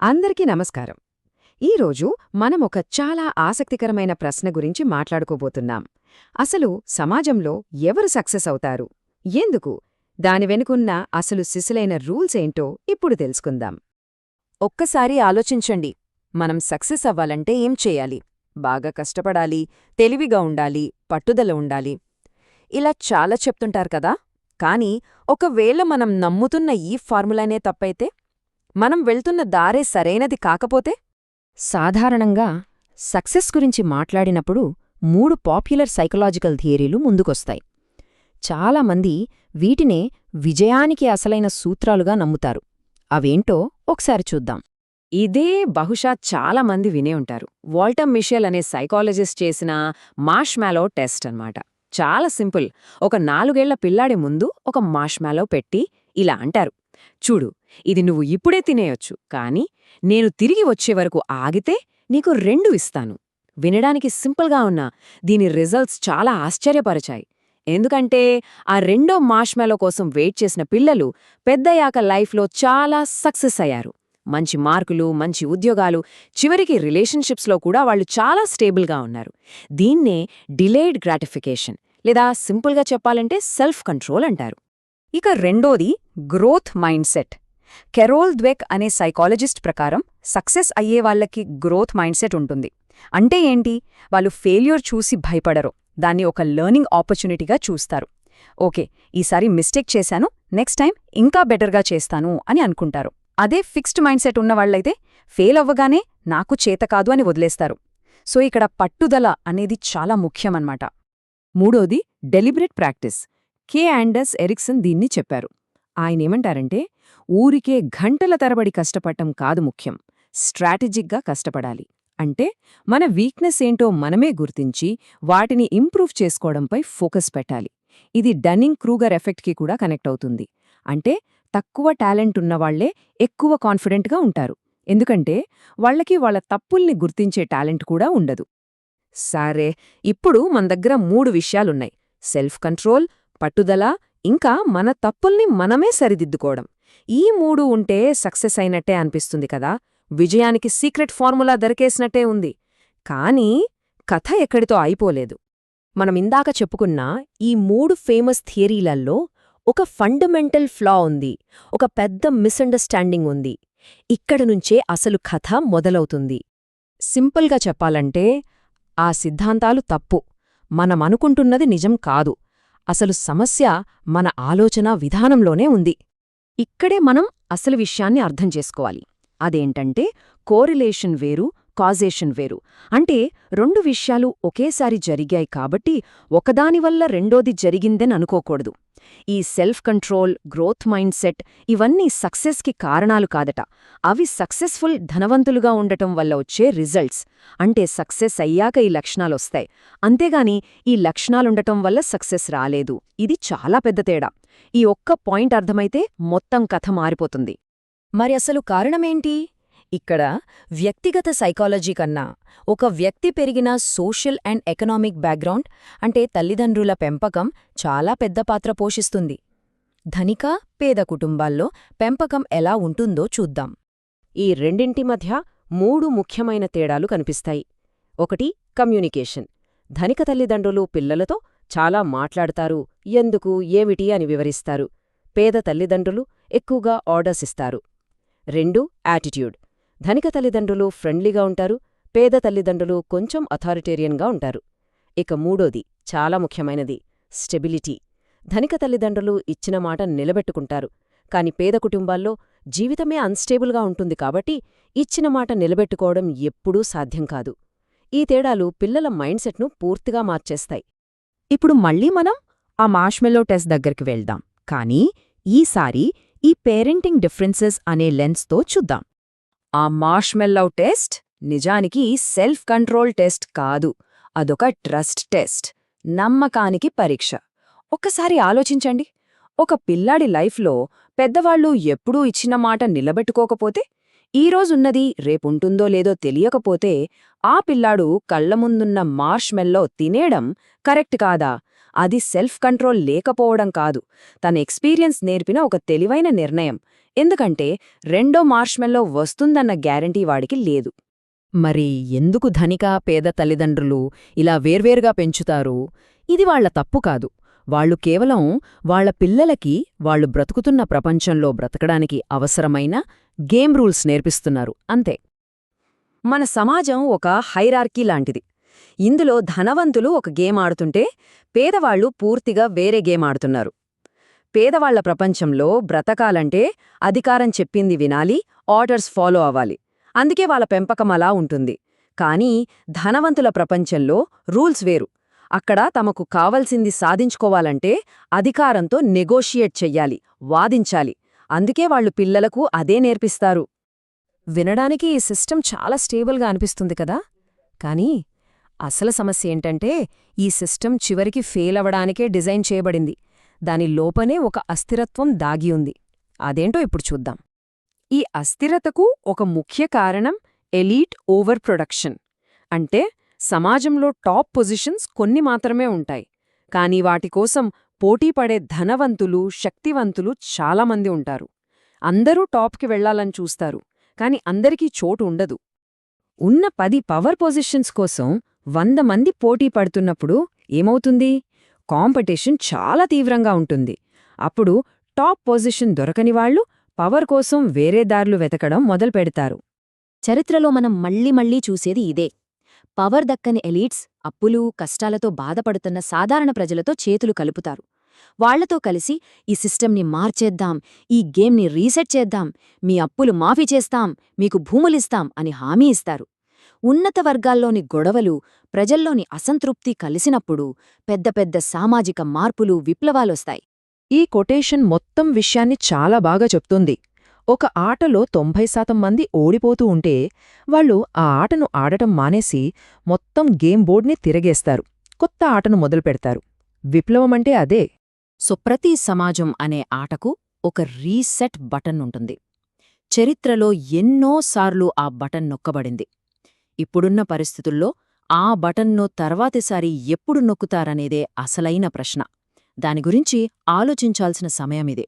అందరికీ నమస్కారం. ఈరోజు మనం ఒక చాలా ఆసక్తికరమైన ప్రశ్న గురించి మాట్లాడుకోబోతున్నాం. అసలు సమాజంలో ఎవరు సక్సెస్ అవుతారు? ఎందుకు? దాని వెనుకున్న అసలు సిసలైన రూల్స్ ఏంటో ఇప్పుడు తెలుసుకుందాం. ఒక్కసారి ఆలోచించండి. మనం సక్సెస్ అవ్వాలంటే ఏం చేయాలి? బాగా కష్టపడాలి, తెలివిగా ఉండాలి, పట్టుదల ఉండాలి. ఇలా చాలా చెప్తుంటారు కదా. కానీ ఒకవేళ మనం నమ్ముతున్న ఈ ఫార్ములానే తప్పైతే? మనం వెళ్తున్న దారే సరైనది కాకపోతే? సాధారణంగా సక్సెస్ గురించి మాట్లాడినప్పుడు 3 పాపులర్ సైకలాజికల్ థియరీలు ముందుకొస్తాయి. చాలామంది వీటినే విజయానికి అసలైన సూత్రాలుగా నమ్ముతారు. అవేంటో ఒకసారి చూద్దాం. ఇదే బహుశా చాలామంది వినే ఉంటారు. వాల్టర్ మిషెల్ అనే సైకాలజిస్ట్ చేసిన మార్ష్మాలో టెస్ట్ అన్నమాట. చాలా సింపుల్. ఒక 4 ఏళ్ల పిల్లాడి ముందు ఒక మార్ష్మాలో పెట్టి ఇలా అంటారు, చూడు, ఇది నువ్వు ఇప్పుడే తినేయొచ్చు, కానీ నేను తిరిగి వచ్చే వరకు ఆగితే నీకు 2 ఇస్తాను. వినడానికి సింపుల్గా ఉన్నా దీని రిజల్ట్స్ చాలా ఆశ్చర్యపరిచాయి. ఎందుకంటే ఆ రెండో మార్ష్మాలో కోసం వెయిట్ చేసిన పిల్లలు పెద్దయ్యాక లైఫ్లో చాలా సక్సెస్ అయ్యారు. మంచి మార్కులు, మంచి ఉద్యోగాలు, చివరికి రిలేషన్షిప్స్లో కూడా వాళ్ళు చాలా స్టేబుల్గా ఉన్నారు. దీన్నే డిలేడ్ గ్రాటిఫికేషన్ లేదా సింపుల్గా చెప్పాలంటే సెల్ఫ్ కంట్రోల్ అంటారు. ఇక రెండోది గ్రోత్ మైండ్ సెట్. కెరోల్ ద్వెక్ అనే సైకాలజిస్ట్ ప్రకారం సక్సెస్ అయ్యేవాళ్లకి గ్రోత్ మైండ్ సెట్ ఉంటుంది. అంటే ఏంటి? వాళ్ళు ఫెయిల్యూర్ చూసి భయపడరు, దాన్ని ఒక లెర్నింగ్ ఆపర్చునిటీగా చూస్తారు. ఓకే, ఈసారి మిస్టేక్ చేశాను, నెక్స్ట్ టైం ఇంకా బెటర్గా చేస్తాను అని అనుకుంటారు. అదే ఫిక్స్డ్ మైండ్ సెట్ ఉన్నవాళ్లైతే ఫెయిల్ అవ్వగానే నాకు చేతకాదు అని వదిలేస్తారు. సో ఇక్కడ పట్టుదల అనేది చాలా ముఖ్యమన్నమాట. మూడోది డెలిబరేట్ ప్రాక్టీస్. కే ఆండర్స్ ఎరిక్సన్ దీన్ని చెప్పారు. ఆయనేమంటారంటే, ఊరికే గంటల తరబడి కష్టపడటం కాదు ముఖ్యం, స్ట్రాటజిక్గా కష్టపడాలి. అంటే మన వీక్నెస్ ఏంటో మనమే గుర్తించి వాటిని ఇంప్రూవ్ చేసుకోవడంపై ఫోకస్ పెట్టాలి. ఇది డన్నింగ్ క్రూగర్ ఎఫెక్ట్కి కూడా కనెక్ట్ అవుతుంది. అంటే తక్కువ టాలెంట్ ఉన్నవాళ్లే ఎక్కువ కాన్ఫిడెంట్గా ఉంటారు, ఎందుకంటే వాళ్లకి వాళ్ల తప్పుల్ని గుర్తించే టాలెంట్ కూడా ఉండదు. సరే, ఇప్పుడు మన దగ్గర 3 విషయాలున్నాయి: సెల్ఫ్ కంట్రోల్, పట్టుదల, ఇంకా మన తప్పుల్ని మనమే సరిదిద్దుకోవడం. ఈ 3 ఉంటే సక్సెస్ అయినట్టే అనిపిస్తుంది కదా. విజయానికి సీక్రెట్ ఫార్ములా దొరికేసినట్టే ఉంది. కానీ కథ ఎక్కడితో అయిపోలేదు. మనమిందాక చెప్పుకున్న ఈ 3 ఫేమస్ థియరీలల్లో ఒక ఫండమెంటల్ ఫ్లా ఉంది, ఒక పెద్ద మిస్అండర్స్టాండింగ్ ఉంది. ఇక్కడి నుంచే అసలు కథ మొదలవుతుంది. సింపుల్గా చెప్పాలంటే ఆ సిద్ధాంతాలు తప్పు, మనమనుకుంటున్నది నిజం కాదు. అసలు సమస్య మన ఆలోచన విధానంలోనే ఉంది. ఇక్కడే మనం అసలు విషయాన్ని అర్థం చేసుకోవాలి. అదేంటంటే కోరిలేషన్ వేరు, కాజేషన్ వేరు. అంటే 2 విషయాలు ఒకేసారి జరిగాయి కాబట్టి ఒకదానివల్ల రెండోది జరిగిందని అనుకోకూడదు. ఈ self control, growth mind set ఇవన్నీ సక్సెస్కి కారణాలు కాదట. అవి సక్సెస్ఫుల్ ధనవంతులుగా ఉండటం వల్ల వచ్చే రిజల్ట్స్. అంటే సక్సెస్ అయ్యాక ఈ లక్షణాలొస్తాయి, అంతేగాని ఈ లక్షణాలుండటం వల్ల సక్సెస్ రాలేదు. ఇది చాలా పెద్ద తేడా. ఈ ఒక్క పాయింట్ అర్థమైతే మొత్తం కథ మారిపోతుంది. మరి అసలు కారణమేంటి? ఇక్కడ వ్యక్తిగత సైకాలజీ కన్నా ఒక వ్యక్తి పెరిగిన సోషల్ అండ్ ఎకనామిక్ బ్యాక్గ్రౌండ్, అంటే తల్లిదండ్రుల పెంపకం చాలా పెద్ద పాత్ర పోషిస్తుంది. ధనిక, పేద కుటుంబాల్లో పెంపకం ఎలా ఉంటుందో చూద్దాం. ఈ రెండింటి మధ్య 3 ముఖ్యమైన తేడాలు కనిపిస్తాయి. ఒకటి, కమ్యూనికేషన్. ధనిక తల్లిదండ్రులు పిల్లలతో చాలా మాట్లాడతారు, ఎందుకు, ఏమిటి అని వివరిస్తారు. పేద తల్లిదండ్రులు ఎక్కువగా ఆర్డర్స్ ఇస్తారు. 2, యాటిట్యూడ్. ధనిక తల్లిదండ్రులు ఫ్రెండ్లీగా ఉంటారు, పేద తల్లిదండ్రులు కొంచెం అథారిటేరియన్గా ఉంటారు. ఇక మూడోది, చాలా ముఖ్యమైనది, స్టెబిలిటీ. ధనిక తల్లిదండ్రులు ఇచ్చిన మాట నిలబెట్టుకుంటారు, కాని పేద కుటుంబాల్లో జీవితమే అన్స్టేబుల్గా ఉంటుంది కాబట్టి ఇచ్చిన మాట నిలబెట్టుకోవడం ఎప్పుడూ సాధ్యం కాదు. ఈ తేడాలు పిల్లల మైండ్ సెట్ను పూర్తిగా మార్చేస్తాయి. ఇప్పుడు మళ్ళీ మనం ఆ మార్ష్మెల్లో టెస్ట్ దగ్గరికి వెళ్దాం, కానీ ఈసారి ఈ పేరెంటింగ్ డిఫరెన్సెస్ అనే లెన్స్తో చూద్దాం. ఆ మార్ష్మెల్లో టెస్ట్ నిజానికి సెల్ఫ్ కంట్రోల్ టెస్ట్ కాదు, అదొక ట్రస్ట్ టెస్ట్, నమ్మకానికి పరీక్ష. ఒక్కసారి ఆలోచించండి, ఒక పిల్లాడి లైఫ్లో పెద్దవాళ్లు ఎప్పుడూ ఇచ్చిన మాట నిలబెట్టుకోకపోతే, ఈరోజున్నది రేపుంటుందో లేదో తెలియకపోతే, ఆ పిల్లాడు కళ్లముందున్న మార్ష్మెల్లో తినేయడం కరెక్ట్ కాదా అది సెల్ఫ్ కంట్రోల్ లేకపోవడం కాదు, తన ఎక్స్పీరియన్స్ నేర్పిన ఒక తెలివైన నిర్ణయం. ఎందుకంటే రెండో మార్ష్మెల్లో వస్తుందన్న గ్యారంటీ వాడికి లేదు. మరి ఎందుకు ధనిక పేద తల్లిదండ్రులు ఇలా వేర్వేరుగా పెంచుతారు? ఇది వాళ్ల తప్పు కాదు. వాళ్ళు కేవలం వాళ్ల పిల్లలకి వాళ్ళు బ్రతుకుతున్న ప్రపంచంలో బ్రతకడానికి అవసరమైన గేమ్ రూల్స్ నేర్పిస్తున్నారు అంతే. మన సమాజం ఒక హైరార్కీ లాంటిది. ఇందులో ధనవంతులు ఒక గేమ్ ఆడుతుంటే పేదవాళ్లు పూర్తిగా వేరే గేమ్ ఆడుతున్నారు. పేదవాళ్ల ప్రపంచంలో బ్రతకాలంటే అధికారం చెప్పింది వినాలి, ఆర్డర్స్ ఫాలో అవ్వాలి. అందుకే వాళ్ళ పెంపకం అలా ఉంటుంది. కానీ ధనవంతుల ప్రపంచంలో రూల్స్ వేరు. అక్కడ తమకు కావలసింది సాధించుకోవాలంటే అధికారంతో నెగోషియేట్ చెయ్యాలి, వాదించాలి. అందుకే వాళ్ళు పిల్లలకు అదే నేర్పిస్తారు. వినడానికి ఈ సిస్టమ్ చాలా స్టేబుల్గా అనిపిస్తుంది కదా, కానీ అసలు సమస్య ఏంటంటే ఈ సిస్టమ్ చివరికి ఫెయిల్ అవ్వడానికే డిజైన్ చేయబడింది. దాని లోపనే ఒక అస్థిరత్వం దాగి ఉంది. అదేంటో ఇప్పుడు చూద్దాం. ఈ అస్థిరతకు ఒక ముఖ్య కారణం ఎలీట్ ఓవర్ ప్రొడక్షన్. అంటే సమాజంలో టాప్ పొజిషన్స్ కొన్ని మాత్రమే ఉంటాయి, కానీ వాటికోసం పోటీపడే ధనవంతులు, శక్తివంతులు చాలామంది ఉంటారు. అందరూ టాప్కి వెళ్లాలని చూస్తారు, కాని అందరికీ చోటు ఉండదు. ఉన్న 10 పవర్ పొజిషన్స్ కోసం 100 మంది పోటీ పడుతున్నప్పుడు ఏమవుతుంది? కాంపిటీషన్ చాలా తీవ్రంగా ఉంటుంది. అప్పుడు టాప్ పొజిషన్ దొరకని వాళ్లు పవర్ కోసం వేరే దారులు వెతకడం మొదలుపెడతారు. చరిత్రలో మనం మళ్ళీ చూసేది ఇదే. పవర్ దక్కని ఎలీట్స్ అప్పులు, కష్టాలతో బాధపడుతున్న సాధారణ ప్రజలతో చేతులు కలుపుతారు. వాళ్లతో కలిసి ఈ సిస్టమ్ని మార్చేద్దాం, ఈ గేమ్ని రీసెట్ చేద్దాం, మీ అప్పులు మాఫీ చేస్తాం, మీకు భూములిస్తాం అని హామీ ఇస్తారు. ఉన్నత వర్గాల్లోని గొడవలు, ప్రజల్లోని అసంతృప్తి కలిసినప్పుడు పెద్ద పెద్ద సామాజిక మార్పులు, విప్లవాలొస్తాయి. ఈ కొటేషన్ మొత్తం విషయాన్ని చాలా బాగా చెప్తుంది. ఒక ఆటలో 90% మంది ఓడిపోతూ ఉంటే వాళ్ళు ఆ ఆటను ఆడటం మానేసి మొత్తం గేమ్ బోర్డ్ని తిరగేస్తారు, కొత్త ఆటను మొదలుపెడతారు. విప్లవమంటే అదే. సో ప్రతి సమాజం అనే ఆటకు ఒక రీసెట్ బటన్ ఉంటుంది. చరిత్రలో ఎన్నోసార్లు ఆ బటన్ నొక్కబడింది. ఇప్పుడున్న పరిస్థితుల్లో ఆ బటన్ను తర్వాతిసారి ఎప్పుడు నొక్కుతారనేదే అసలైన ప్రశ్న. దాని గురించి ఆలోచించాల్సిన సమయమిదే.